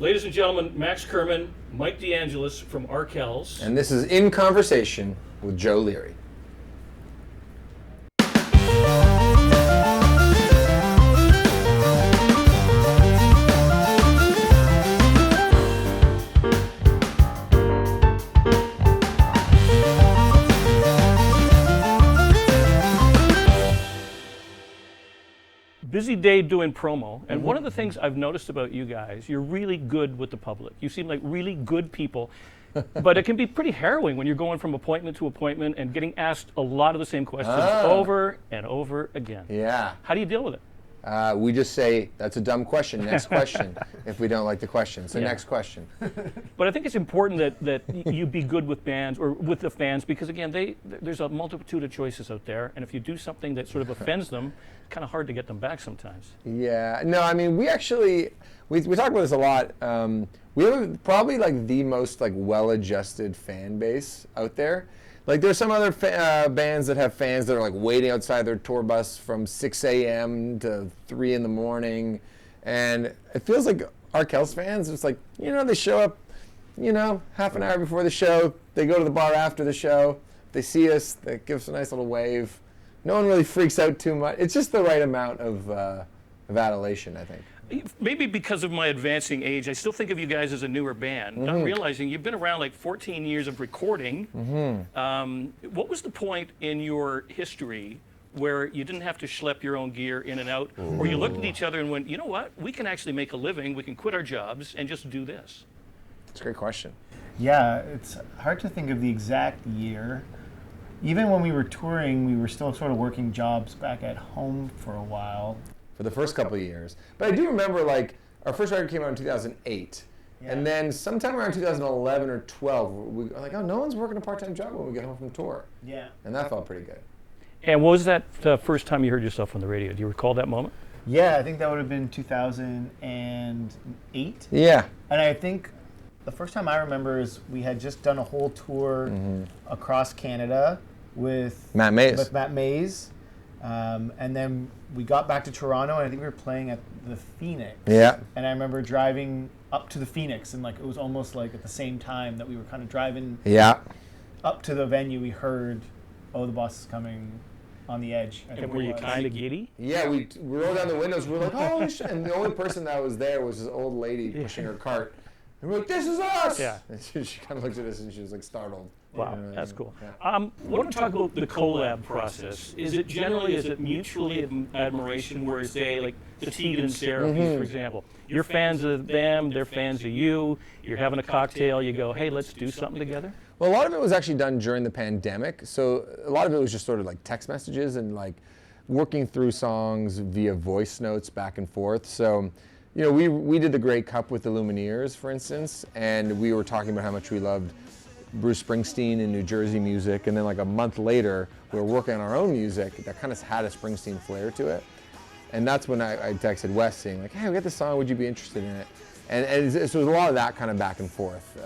Ladies and gentlemen, Max Kerman, Mike DeAngelis from Arkells. And this is In Conversation with Joe Leary. Busy day doing promo, and one of the things I've noticed about you guys, you're really good with the public. You seem like really good people, but it can be pretty harrowing when you're going from appointment to appointment and getting asked a lot of the same questions over and over again. Yeah. How do you deal with it? We just say, that's a dumb question, next question, if we don't like the question. So next question. But I think it's important that you be good with bands or with the fans, because again, there's a multitude of choices out there, and if you do something that sort of offends them, it's kind of hard to get them back sometimes. Yeah, no, I mean, we actually, we talk about this a lot. We have probably like the most like well-adjusted fan base out there. Like there's some other bands that have fans that are like waiting outside their tour bus from 6 a.m. to 3 in the morning. And it feels like Arkells fans, it's like, they show up, half an hour before the show. They go to the bar after the show. They see us, they give us a nice little wave. No one really freaks out too much. It's just the right amount of adulation, I think. Maybe because of my advancing age, I still think of you guys as a newer band, not realizing you've been around like 14 years of recording. What was the point in your history where you didn't have to schlep your own gear in and out, or you looked at each other and went, you know what, we can actually make a living, we can quit our jobs and just do this? It's a great question. Yeah, it's hard to think of the exact year. Even when we were touring, we were still sort of working jobs back at home for a while. For the first couple of years. But I do remember, like, our first record came out in 2008. Yeah. And then sometime around 2011 or 12, we were like, oh, no one's working a part-time job when we get home from tour. Yeah. And that felt pretty good. And what was that first time you heard yourself on the radio? Do you recall that moment? Yeah, I think that would have been 2008. Yeah. And I think the first time I remember is we had just done a whole tour across Canada with Matt Mays. And then we got back to Toronto, and I think we were playing at the Phoenix. Yeah. And I remember driving up to the Phoenix, and like it was almost like at the same time that we were kind of driving up to the venue, we heard, oh, the boss is coming on the edge. And were you kind of giddy? Yeah, we rolled down the windows, we were like, oh, and the only person that was there was this old lady pushing her cart. And we're like, this is us! Yeah. And she kind of looked at us and she was like startled. Wow, that's cool. I want to talk about the collab process. Is it mutually admiration where, say, like the Tegan and Sarah piece, for example? You're fans of them, they're fans of you, you're having a cocktail, you go, hey, let's do something together? Well, a lot of it was actually done during the pandemic. So a lot of it was just sort of like text messages and like working through songs via voice notes back and forth. So, we did the Grey Cup with the Lumineers, for instance, and we were talking about how much we loved Bruce Springsteen and New Jersey music, and then like a month later, we were working on our own music that kind of had a Springsteen flair to it. And that's when I texted Wes saying like, hey, we got this song, would you be interested in it? And so there was a lot of that kind of back and forth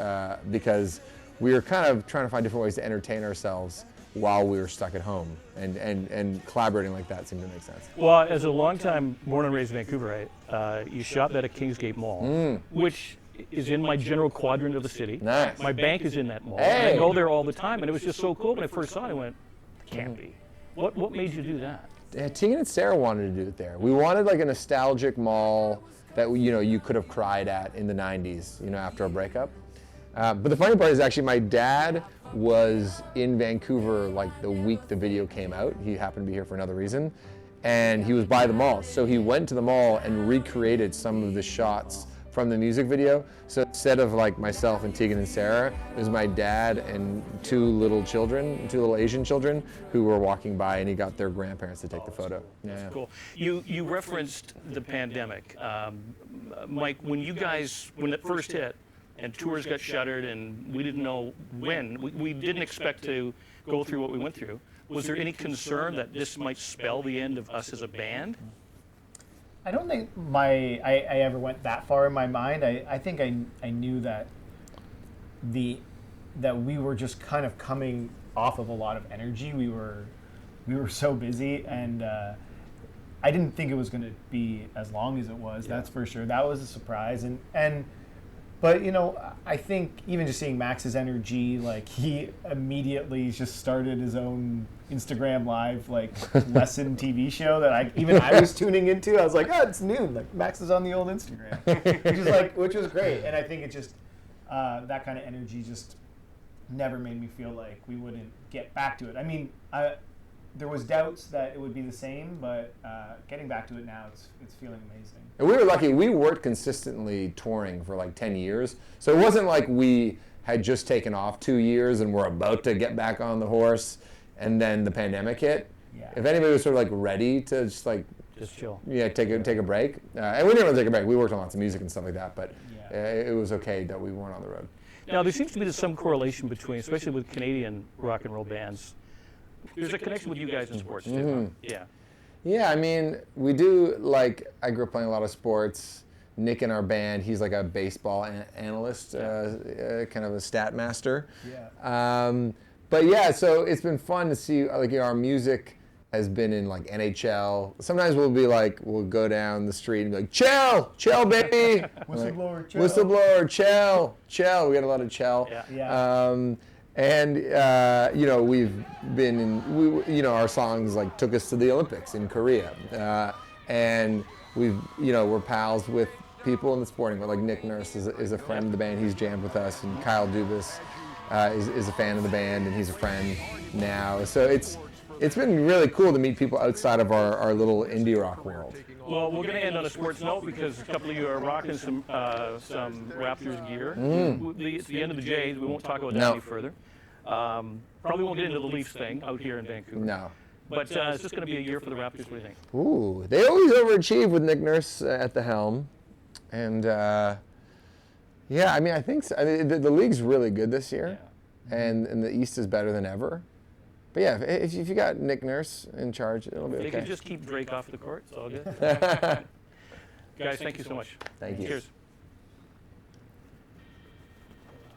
because we were kind of trying to find different ways to entertain ourselves while we were stuck at home, and collaborating like that seemed to make sense. Well, as a longtime born and raised Vancouverite, you shot that at Kingsgate Mall, which is in my general quadrant of the city. Nice. My bank is in that mall. Hey. I go there all the time, and it was just so cool. When I first saw it, I went, it can't be. What made you do that? Yeah, Tegan and Sarah wanted to do it there. We wanted like a nostalgic mall that you could have cried at in the 90s, after a breakup. But the funny part is actually my dad was in Vancouver like the week the video came out. He happened to be here for another reason. And he was by the mall. So he went to the mall and recreated some of the shots from the music video. So instead of like myself and Tegan and Sarah, it was my dad and two little Asian children who were walking by, and he got their grandparents to take the photo. That's cool. You referenced the pandemic. Mike, when it first hit and tours got shuttered and we didn't know when, we didn't expect to go through what we went through. Was there any concern that this might spell the end of us as a band? I don't think I ever went that far in my mind. I think I knew that that we were just kind of coming off of a lot of energy. We were so busy, and I didn't think it was going to be as long as it was. Yeah. That's for sure. That was a surprise, and But I think even just seeing Max's energy, like he immediately just started his own Instagram Live lesson TV show that I was tuning into. I was like, oh, it's noon. Like Max is on the old Instagram, which was great. And I think it just that kind of energy just never made me feel like we wouldn't get back to it. I mean, there was doubts that it would be the same, but getting back to it now, it's feeling amazing. And we were lucky. We worked consistently touring for like 10 years. So it wasn't like we had just taken off 2 years and we're about to get back on the horse and then the pandemic hit. Yeah. If anybody was sort of like ready to just chill. Yeah, take a break. And we didn't really take a break. We worked on lots of music and stuff like that, but it was okay that we weren't on the road. Now, there seems to be some correlation between, especially with Canadian rock and roll bands, there's a connection with you guys in sports, too. Mm-hmm. Yeah. Yeah, I mean, we do, I grew up playing a lot of sports. Nick in our band, he's like a baseball analyst, kind of a stat master. Yeah. But yeah, so it's been fun to see, our music has been in NHL. Sometimes we'll go down the street and be like, chill, baby. Whistleblower, chill. Whistleblower, chill. We got a lot of chill. Yeah. And we've been in, our songs took us to the Olympics in Korea, and we're pals with people in the sporting world. Like Nick Nurse is a friend of the band. He's jammed with us, and Kyle Dubas is a fan of the band, and he's a friend now. So it's been really cool to meet people outside of our little indie rock world. Well, we're going to end on a sports note because a couple of you are rocking some Raptors gear. It's the end of the Jays. We won't talk about that any further. Probably won't get into the Leafs thing out here in Vancouver. No. But it's just going to be a year for the Raptors. What do you think? Ooh, they always overachieve with Nick Nurse at the helm. And yeah, I mean, I think so. I mean, the league's really good this year, and the East is better than ever. But yeah, if you got Nick Nurse in charge, it'll be okay. They can just keep Drake off the court. It's all good. Guys, thank you so much. Thank you. Cheers.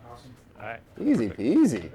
Awesome. All right. Easy peasy.